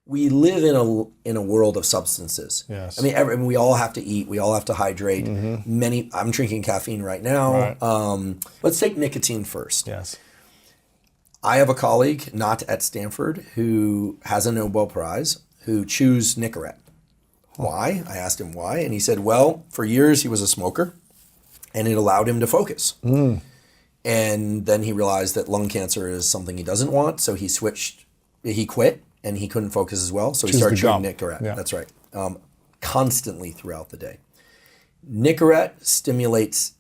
we live in a world of substances. Yes. I mean, we all have to eat. We all have to hydrate. I'm drinking caffeine right now. Right. Let's take nicotine first. Yes. I have a colleague, not at Stanford, who has a Nobel Prize, who chews Nicorette. Why? I asked him why, and he said, well, for years he was a smoker, and it allowed him to focus. And then he realized that lung cancer is something he doesn't want, so he quit, and he couldn't focus as well, so he started chewing Nicorette. Yeah. That's right. Constantly throughout the day. Nicorette stimulates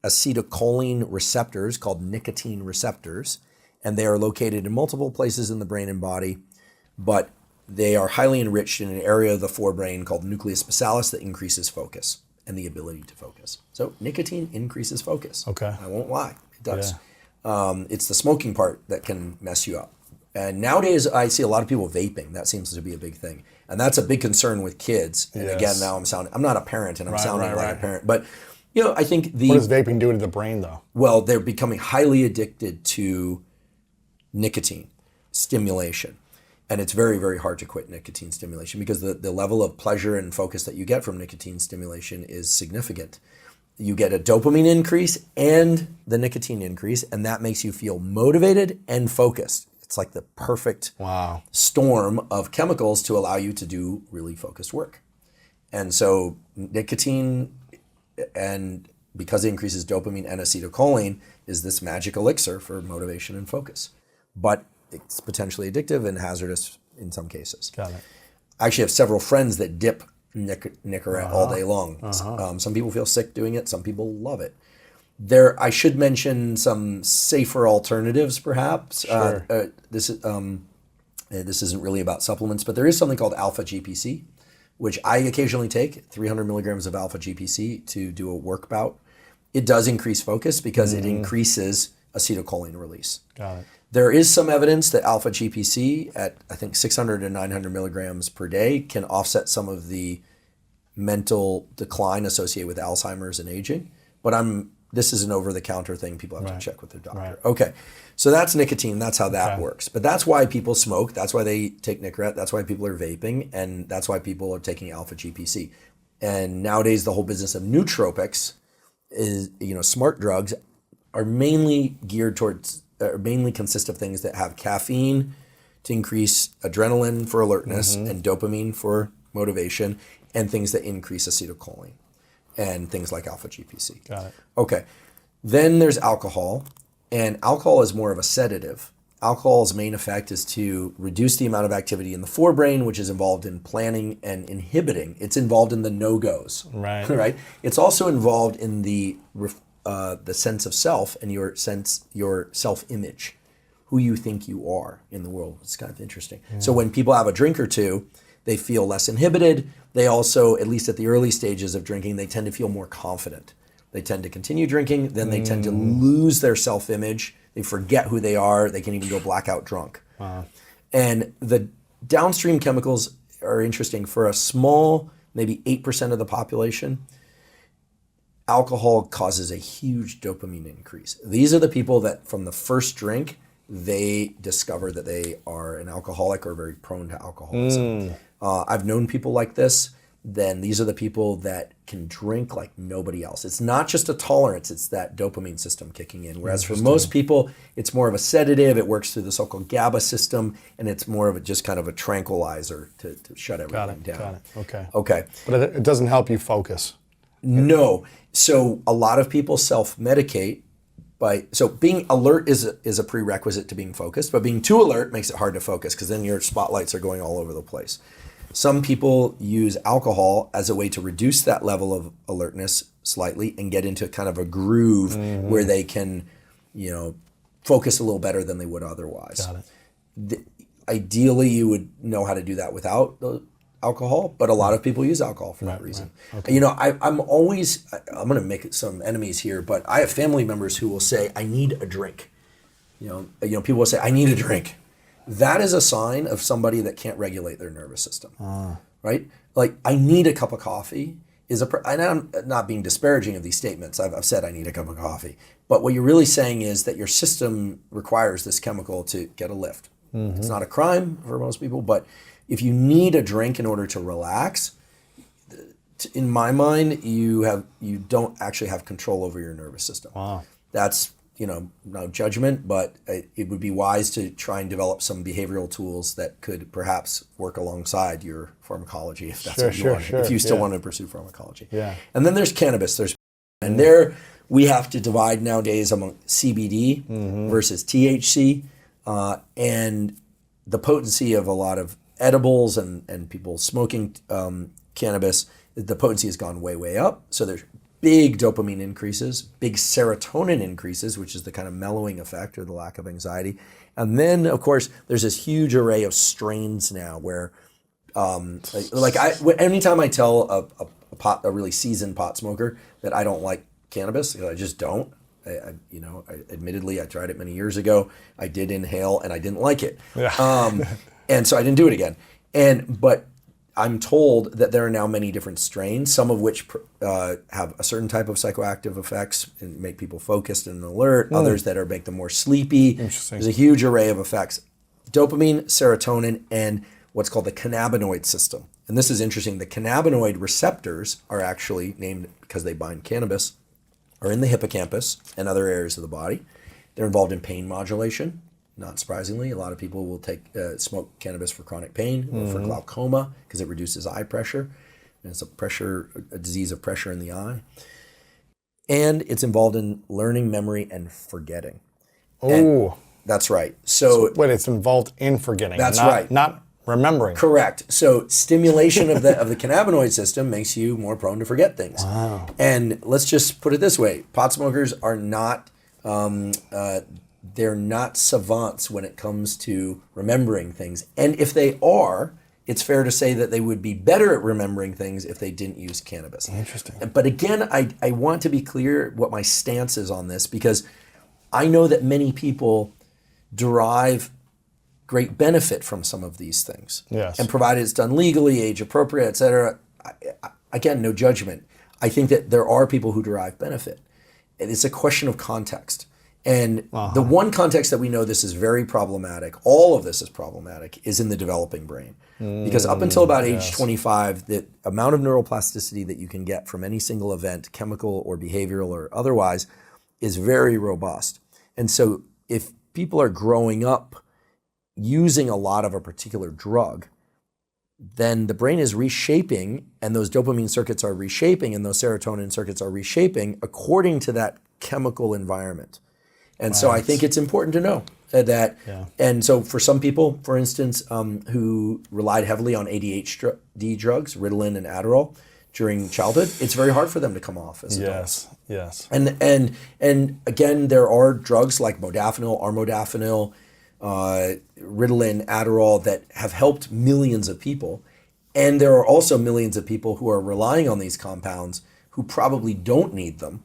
acetylcholine receptors called nicotine receptors, and they are located in multiple places in the brain and body, but they are highly enriched in an area of the forebrain called nucleus basalis that increases focus and the ability to focus. So nicotine increases focus. Okay. I won't lie, it does. Yeah. It's the smoking part that can mess you up. And nowadays I see a lot of people vaping. That seems to be a big thing. And that's a big concern with kids. And again, now I'm not a parent and I'm sounding like a parent, but I think what does vaping do to the brain though? Well, they're becoming highly addicted to nicotine stimulation. And it's very, very hard to quit nicotine stimulation because the level of pleasure and focus that you get from nicotine stimulation is significant. You get a dopamine increase and the nicotine increase, and that makes you feel motivated and focused. It's like the perfect storm of chemicals to allow you to do really focused work. And so nicotine, and because it increases dopamine and acetylcholine, is this magic elixir for motivation and focus. But it's potentially addictive and hazardous in some cases. Got it. I actually have several friends that dip Nicorette all day long. Some people feel sick doing it. Some people love it. I should mention some safer alternatives, perhaps. Sure. This isn't really about supplements, but there is something called alpha GPC, which I occasionally take, 300 milligrams of alpha GPC to do a work bout. It does increase focus because it increases acetylcholine release. Got it. There is some evidence that alpha GPC at, I think, 600 to 900 milligrams per day can offset some of the mental decline associated with Alzheimer's and aging. But this is an over-the-counter thing. People have to check with their doctor. Right. Okay, so that's nicotine. That's how that works. But that's why people smoke. That's why they take Nicorette. That's why people are vaping. And that's why people are taking alpha GPC. And nowadays, the whole business of nootropics is, smart drugs are mainly geared towards, mainly consist of things that have caffeine to increase adrenaline for alertness and dopamine for motivation, and things that increase acetylcholine and things like alpha GPC. Got it. Okay. Then there's alcohol, and alcohol is more of a sedative. Alcohol's main effect is to reduce the amount of activity in the forebrain, which is involved in planning and inhibiting. It's involved in the no-goes. Right. Right. It's also involved in the sense of self and your self-image, who you think you are in the world. It's kind of interesting. Yeah. So when people have a drink or two, they feel less inhibited. They also, at least at the early stages of drinking, they tend to feel more confident. They tend to continue drinking, then they tend to lose their self-image. They forget who they are. They can even go blackout drunk. Wow. And the downstream chemicals are interesting. For a small, maybe 8% of the population, alcohol causes a huge dopamine increase. These are the people that from the first drink, they discover that they are an alcoholic or very prone to alcoholism. I've known people like this. Then these are the people that can drink like nobody else. It's not just a tolerance, it's that dopamine system kicking in. Whereas for most people, it's more of a sedative. It works through the so-called GABA system, and it's more of just kind of a tranquilizer to shut everything down. Got it. Okay. Okay. But it doesn't help you focus. No. So a lot of people self-medicate so being alert is a prerequisite to being focused, but being too alert makes it hard to focus because then your spotlights are going all over the place. Some people use alcohol as a way to reduce that level of alertness slightly and get into kind of a groove where they can, focus a little better than they would otherwise. Got it. Ideally, you would know how to do that without the alcohol, but a lot of people use alcohol for that reason. Right. Okay. I'm going to make some enemies here, but I have family members who will say, I need a drink. People will say, I need a drink. That is a sign of somebody that can't regulate their nervous system, right? Like, I need a cup of coffee and I'm not being disparaging of these statements. I've said I need a cup of coffee. But what you're really saying is that your system requires this chemical to get a lift. It's not a crime for most people, but if you need a drink in order to relax, in my mind, you don't actually have control over your nervous system. Wow. That's, no judgment, but it would be wise to try and develop some behavioral tools that could perhaps work alongside your pharmacology, if that's what you want, if you still want to pursue pharmacology. Yeah. And then there's cannabis. And there we have to divide nowadays among CBD versus THC, and the potency of a lot of edibles and people smoking cannabis. The potency has gone way, way up. So there's big dopamine increases, big serotonin increases, which is the kind of mellowing effect or the lack of anxiety. And then, of course, there's this huge array of strains now where, anytime I tell a really seasoned pot smoker that I don't like cannabis, I just don't. Admittedly, I tried it many years ago. I did inhale and I didn't like it. Yeah. And so I didn't do it again. But I'm told that there are now many different strains, some of which have a certain type of psychoactive effects and make people focused and alert, others that make them more sleepy. Interesting. There's a huge array of effects. Dopamine, serotonin, and what's called the cannabinoid system. And this is interesting. The cannabinoid receptors are actually named because they bind cannabis, are in the hippocampus and other areas of the body. They're involved in pain modulation. Not surprisingly, a lot of people will smoke cannabis for chronic pain or for glaucoma because it reduces eye pressure. And it's a disease of pressure in the eye. And it's involved in learning, memory, and forgetting. Oh, that's right. So wait, it's involved in forgetting. That's right. Not remembering. Correct. So stimulation of the cannabinoid system makes you more prone to forget things. Wow. And let's just put it this way: pot smokers are not. They're not savants when it comes to remembering things. And if they are, it's fair to say that they would be better at remembering things if they didn't use cannabis. Interesting. But again, I want to be clear what my stance is on this, because I know that many people derive great benefit from some of these things. Yes. And provided it's done legally, age appropriate, et cetera, again, no judgment. I think that there are people who derive benefit. It's a question of context. And the one context that we know this is very problematic, all of this is problematic, is in the developing brain. Because up until about age 25, the amount of neuroplasticity that you can get from any single event, chemical or behavioral or otherwise, is very robust. And so if people are growing up using a lot of a particular drug, then the brain is reshaping, and those dopamine circuits are reshaping, and those serotonin circuits are reshaping according to that chemical environment. And so I think it's important to know that. Yeah. And so for some people, for instance, who relied heavily on ADHD drugs, Ritalin and Adderall, during childhood, it's very hard for them to come off as adults. Yes. And again, there are drugs like modafinil, armodafinil, Ritalin, Adderall that have helped millions of people. And there are also millions of people who are relying on these compounds who probably don't need them,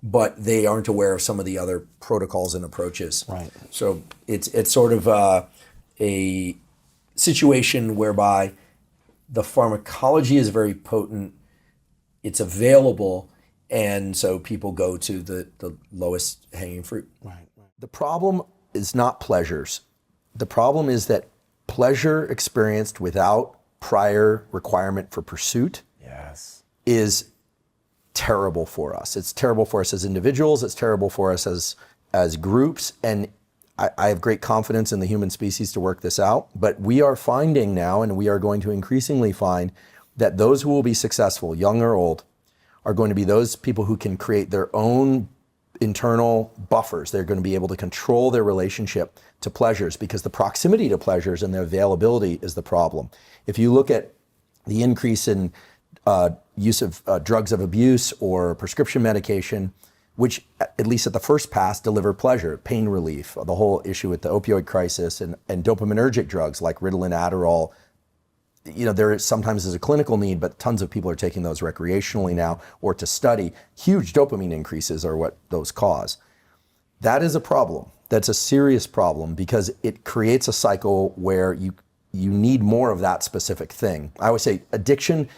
but they aren't aware of some of the other protocols and approaches. Right. So it's sort of a situation whereby the pharmacology is very potent, it's available, and so people go to the lowest hanging fruit. Right. The problem is not pleasures. The problem is that pleasure experienced without prior requirement for pursuit is terrible for us. It's terrible for us as individuals. It's terrible for us as groups. And I have great confidence in the human species to work this out. But we are finding now, and we are going to increasingly find, that those who will be successful, young or old, are going to be those people who can create their own internal buffers. They're going to be able to control their relationship to pleasures, because the proximity to pleasures and their availability is the problem. If you look at the increase in use of drugs of abuse or prescription medication, which at least at the first pass deliver pleasure, pain relief, the whole issue with the opioid crisis, and dopaminergic drugs like Ritalin, Adderall, there sometimes is a clinical need, but tons of people are taking those recreationally now or to study. Huge dopamine increases are what those cause. That is a problem. That's a serious problem, because it creates a cycle where you need more of that specific thing. I always say addiction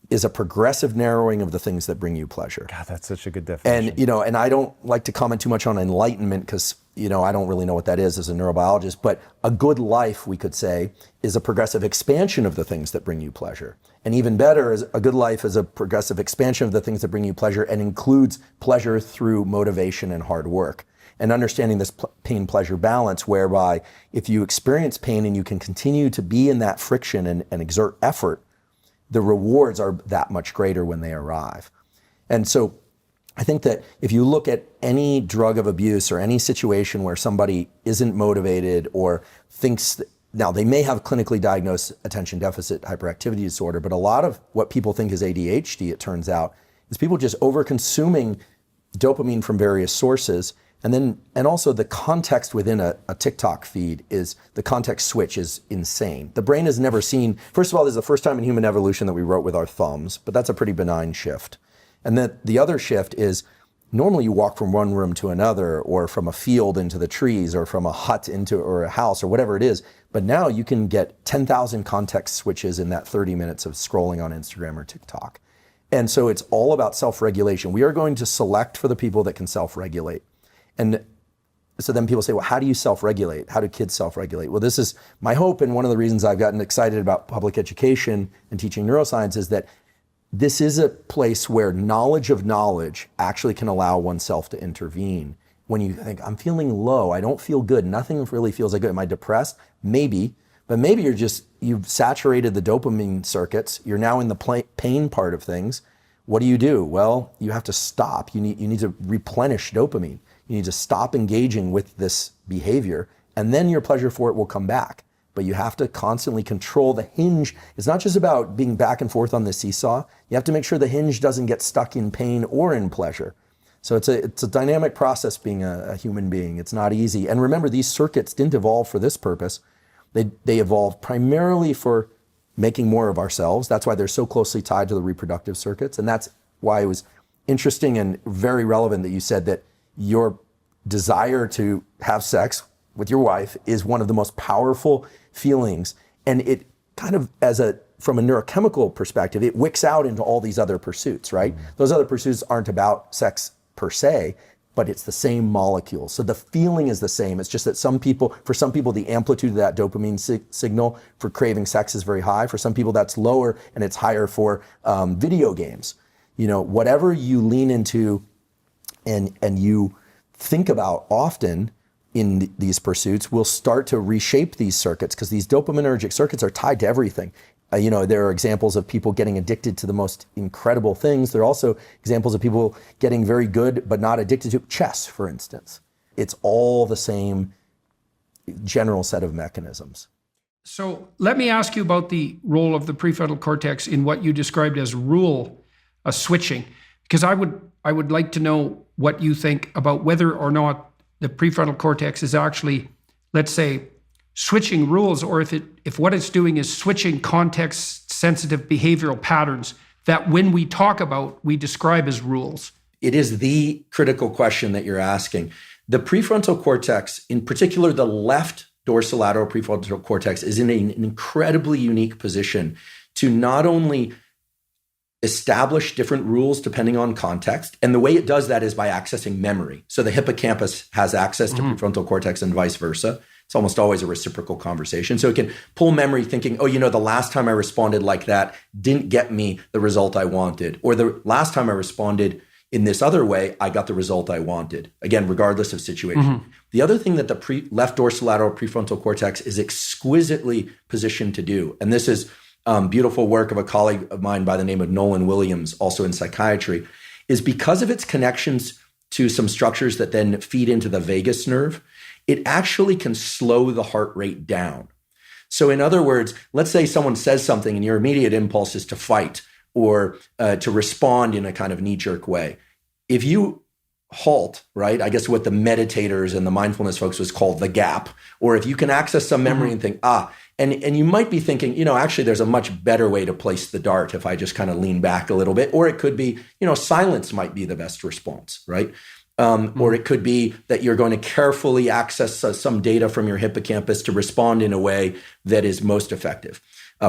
is a progressive narrowing of the things that bring you pleasure. God, that's such a good definition. And I don't like to comment too much on enlightenment, because I don't really know what that is as a neurobiologist, but a good life, we could say, is a progressive expansion of the things that bring you pleasure. And even better, is a good life is a progressive expansion of the things that bring you pleasure and includes pleasure through motivation and hard work. And understanding this pain-pleasure balance, whereby if you experience pain and you can continue to be in that friction and exert effort, the rewards are that much greater when they arrive. And so I think that if you look at any drug of abuse or any situation where somebody isn't motivated or thinks that, now they may have clinically diagnosed attention deficit hyperactivity disorder, but a lot of what people think is ADHD, it turns out, is people just over-consuming dopamine from various sources. And also the context within a TikTok feed is, the context switch is insane. The brain has never seen, first of all, this is the first time in human evolution that we wrote with our thumbs, but that's a pretty benign shift. And then the other shift is, normally you walk from one room to another, or from a field into the trees, or from a hut or a house, or whatever it is. But now you can get 10,000 context switches in that 30 minutes of scrolling on Instagram or TikTok. And so it's all about self-regulation. We are going to select for the people that can self-regulate. And so then people say, well, how do you self-regulate? How do kids self-regulate? Well, this is my hope, and one of the reasons I've gotten excited about public education and teaching neuroscience is that this is a place where knowledge of knowledge actually can allow oneself to intervene. When you think, I'm feeling low, I don't feel good, nothing really feels like good. Am I depressed? Maybe, but maybe you've saturated the dopamine circuits. You're now in the pain part of things. What do? Well, you have to stop. You need to replenish dopamine. You need to stop engaging with this behavior, and then your pleasure for it will come back. But you have to constantly control the hinge. It's not just about being back and forth on the seesaw. You have to make sure the hinge doesn't get stuck in pain or in pleasure. So it's a dynamic process being a human being. It's not easy. And remember, these circuits didn't evolve for this purpose. They evolved primarily for making more of ourselves. That's why they're so closely tied to the reproductive circuits. And that's why it was interesting and very relevant that you said that your desire to have sex with your wife is one of the most powerful feelings. And it kind of, from a neurochemical perspective, it wicks out into all these other pursuits, right? Mm-hmm. Those other pursuits aren't about sex per se, but it's the same molecule. So the feeling is the same. It's just that for some people, the amplitude of that dopamine signal for craving sex is very high. For some people, that's lower, and it's higher for video games. Whatever you lean into and you think about often in these pursuits will start to reshape these circuits, because these dopaminergic circuits are tied to everything. There are examples of people getting addicted to the most incredible things. There are also examples of people getting very good but not addicted to chess, for instance. It's all the same general set of mechanisms. So let me ask you about the role of the prefrontal cortex in what you described as rule switching, because I would like to know what you think about whether or not the prefrontal cortex is actually, let's say, switching rules, or if what it's doing is switching context-sensitive behavioral patterns that when we talk about, we describe as rules. It is the critical question that you're asking. The prefrontal cortex, in particular the left dorsolateral prefrontal cortex, is in an incredibly unique position to not only establish different rules depending on context. And the way it does that is by accessing memory. So the hippocampus has access to prefrontal cortex and vice versa. It's almost always a reciprocal conversation. So it can pull memory thinking, the last time I responded like that didn't get me the result I wanted. Or the last time I responded in this other way, I got the result I wanted. Again, regardless of situation. Mm-hmm. The other thing that the left dorsolateral prefrontal cortex is exquisitely positioned to do, and this is beautiful work of a colleague of mine by the name of Nolan Williams, also in psychiatry, is because of its connections to some structures that then feed into the vagus nerve, it actually can slow the heart rate down. So in other words, let's say someone says something and your immediate impulse is to fight or to respond in a kind of knee-jerk way. If you halt, right, I guess what the meditators and the mindfulness folks was called the gap, or if you can access some memory and think, and you might be thinking, actually there's a much better way to place the dart if I just kind of lean back a little bit, or it could be, silence might be the best response, right? Or it could be that you're going to carefully access some data from your hippocampus to respond in a way that is most effective.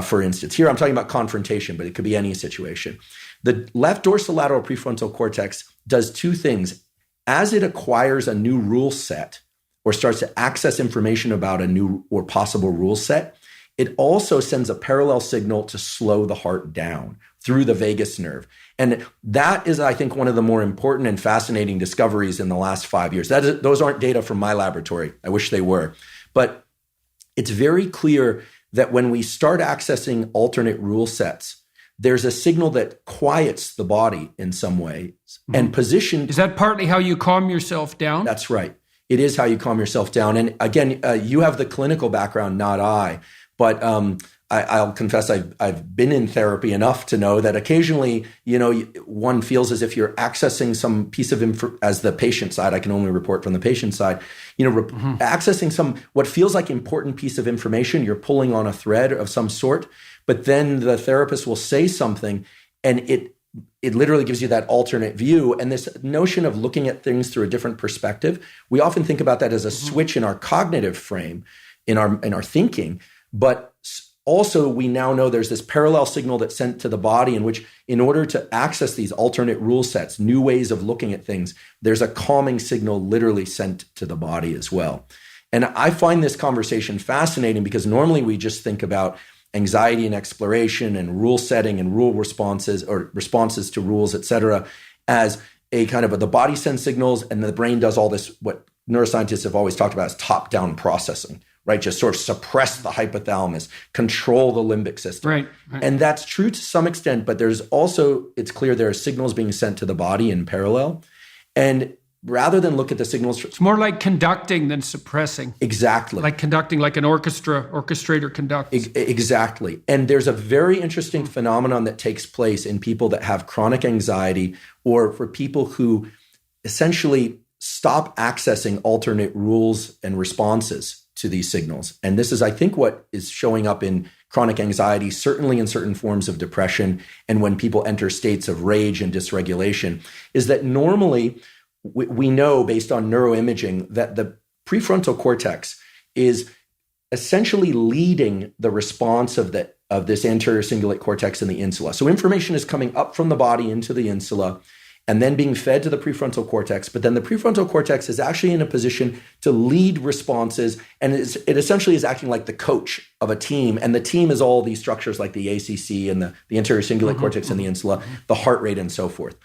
For instance, here I'm talking about confrontation, but it could be any situation. The left dorsolateral prefrontal cortex does two things. As it acquires a new rule set, or starts to access information about a new or possible rule set, it also sends a parallel signal to slow the heart down through the vagus nerve. And that is, I think, one of the more important and fascinating discoveries in the last 5 years. Those aren't data from my laboratory. I wish they were. But it's very clear that when we start accessing alternate rule sets, there's a signal that quiets the body in some ways and position. Is that partly how you calm yourself down? That's right. It is how you calm yourself down. And again, you have the clinical background, not I. But I'll confess I've been in therapy enough to know that occasionally, one feels as if you're accessing some piece of info as the patient side. I can only report from the patient side. Accessing some what feels like important piece of information. You're pulling on a thread of some sort, but then the therapist will say something, and it literally gives you that alternate view. And this notion of looking at things through a different perspective, we often think about that as a switch in our cognitive frame, in our thinking. But also, we now know there's this parallel signal that's sent to the body in which, in order to access these alternate rule sets, new ways of looking at things, there's a calming signal literally sent to the body as well. And I find this conversation fascinating because normally we just think about anxiety and exploration and rule setting and rule responses or responses to rules, et cetera, as a kind of the body sends signals and the brain does all this, what neuroscientists have always talked about as top-down processing. Right, just sort of suppress the hypothalamus, control the limbic system. Right. And that's true to some extent, but there's also, it's clear there are signals being sent to the body in parallel. And rather than look at the signals... It's more like conducting than suppressing. Exactly. Like conducting, like an orchestrator conducts. Exactly. And there's a very interesting phenomenon that takes place in people that have chronic anxiety, or for people who essentially stop accessing alternate rules and responses to these signals. And this is, I think, what is showing up in chronic anxiety, certainly in certain forms of depression, and when people enter states of rage and dysregulation, is that normally we know based on neuroimaging that the prefrontal cortex is essentially leading the response of this anterior cingulate cortex in the insula. So information is coming up from the body into the insula and then being fed to the prefrontal cortex. But then the prefrontal cortex is actually in a position to lead responses, and it essentially is acting like the coach of a team. And the team is all these structures like the ACC and the anterior cingulate cortex and the insula, the heart rate, and so forth.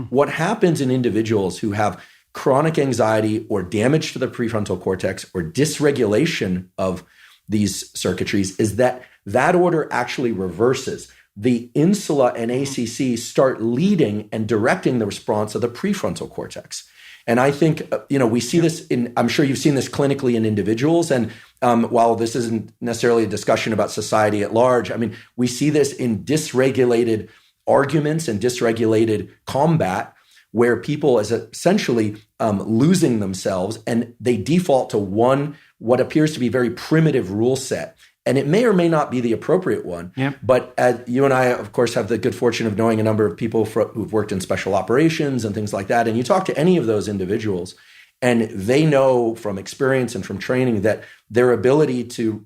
What happens in individuals who have chronic anxiety or damage to the prefrontal cortex or dysregulation of these circuitries is that order actually reverses. The insula and ACC start leading and directing the response of the prefrontal cortex. And I think, we see this I'm sure you've seen this clinically in individuals. And while this isn't necessarily a discussion about society at large, I mean, we see this in dysregulated arguments and dysregulated combat where people is essentially losing themselves and they default to what appears to be very primitive rule set. And it may or may not be the appropriate one. Yep. But you and I, of course, have the good fortune of knowing a number of people who've worked in special operations and things like that. And you talk to any of those individuals, and they know from experience and from training that their ability to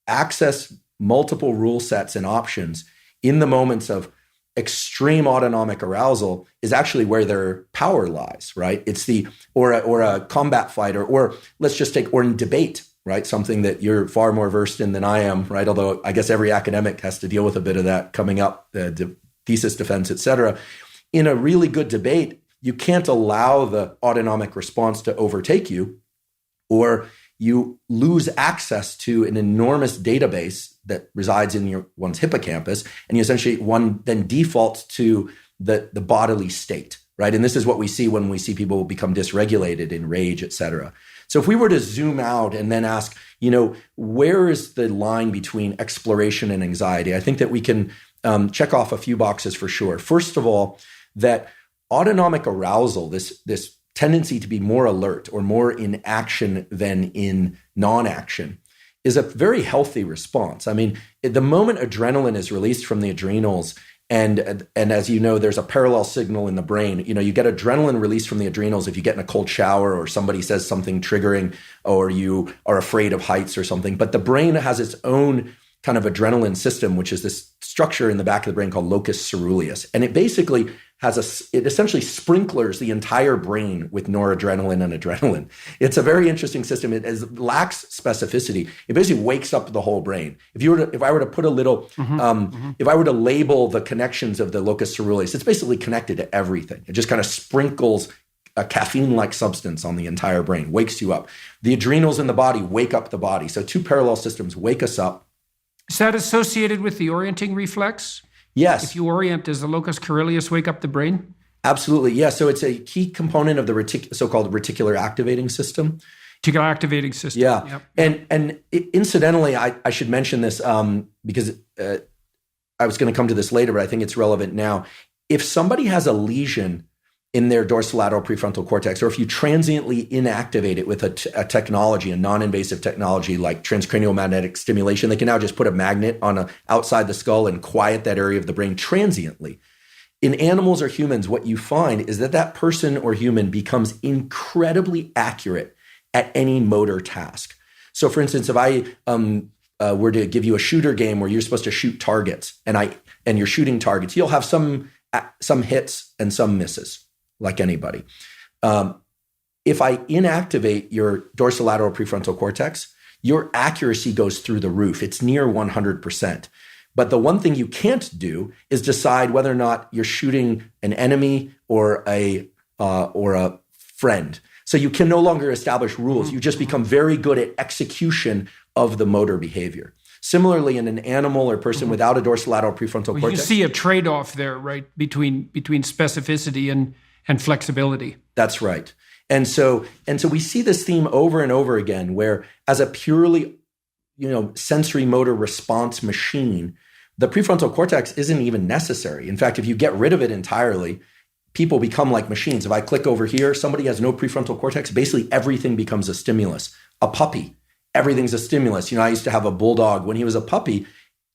access multiple rule sets and options in the moments of extreme autonomic arousal is actually where their power lies, right? It's or a combat fighter, or let's just take, or in debate, right? Something that you're far more versed in than I am, right? Although I guess every academic has to deal with a bit of that coming up, thesis defense, et cetera. In a really good debate, you can't allow the autonomic response to overtake you, or you lose access to an enormous database that resides in one's hippocampus, and you essentially, one then defaults to the bodily state, right? And this is what we see when we see people become dysregulated in rage, et cetera. So if we were to zoom out and then ask, where is the line between exploration and anxiety? I think that we can check off a few boxes for sure. First of all, that autonomic arousal, this tendency to be more alert or more in action than in non-action, is a very healthy response. I mean, the moment adrenaline is released from the adrenals, and as you know, there's a parallel signal in the brain. You get adrenaline released from the adrenals if you get in a cold shower or somebody says something triggering or you are afraid of heights or something. But the brain has its own kind of adrenaline system, which is this structure in the back of the brain called locus ceruleus. And it basically it essentially sprinklers the entire brain with noradrenaline and adrenaline. It's a very interesting system. It lacks specificity. It basically wakes up the whole brain. If I were to put a little, if I were to label the connections of the locus ceruleus, it's basically connected to everything. It just kind of sprinkles a caffeine-like substance on the entire brain, wakes you up. The adrenals in the body wake up the body. So two parallel systems wake us up. Is that associated with the orienting reflex? Yes. If you orient, does the locus coeruleus wake up the brain? Absolutely. Yeah. So it's a key component of the so-called reticular activating system. Reticular activating system. Yeah. Yep. And incidentally, I should mention this because I was going to come to this later, but I think it's relevant now. If somebody has a lesion in their dorsolateral prefrontal cortex, or if you transiently inactivate it with a technology, a non-invasive technology like transcranial magnetic stimulation, they can now just put a magnet on outside the skull and quiet that area of the brain transiently. In animals or humans, what you find is that person or human becomes incredibly accurate at any motor task. So for instance, if I were to give you a shooter game where you're supposed to shoot targets and you're shooting targets, you'll have some hits and some misses, like anybody. If I inactivate your dorsolateral prefrontal cortex, your accuracy goes through the roof. It's near 100%. But the one thing you can't do is decide whether or not you're shooting an enemy or a friend. So you can no longer establish rules. You just become very good at execution of the motor behavior. Similarly, in an animal or person without a dorsolateral prefrontal cortex, you see a trade-off there, right, between specificity and flexibility. That's right. And so we see this theme over and over again, where as a purely, sensory motor response machine, the prefrontal cortex isn't even necessary. In fact, if you get rid of it entirely, people become like machines. If I click over here, somebody has no prefrontal cortex, basically everything becomes a stimulus. A puppy, everything's a stimulus. I used to have a bulldog. When he was a puppy,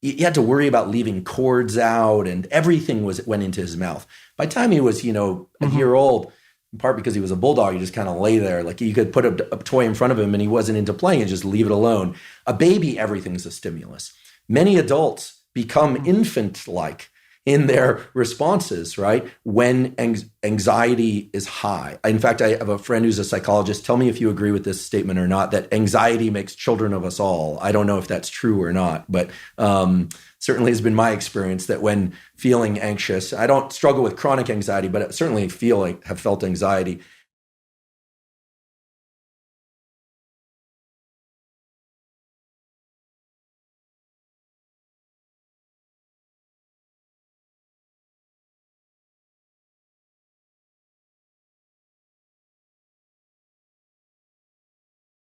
you had to worry about leaving cords out and everything went into his mouth. By the time he was, a year old, in part because he was a bulldog, he just kind of lay there. Like you could put a toy in front of him and he wasn't into playing and just leave it alone. A baby, everything's a stimulus. Many adults become infant-like in their responses, right? When anxiety is high. In fact, I have a friend who's a psychologist. Tell me if you agree with this statement or not, that anxiety makes children of us all. I don't know if that's true or not, but certainly has been my experience that when feeling anxious, I don't struggle with chronic anxiety, but I certainly have felt anxiety.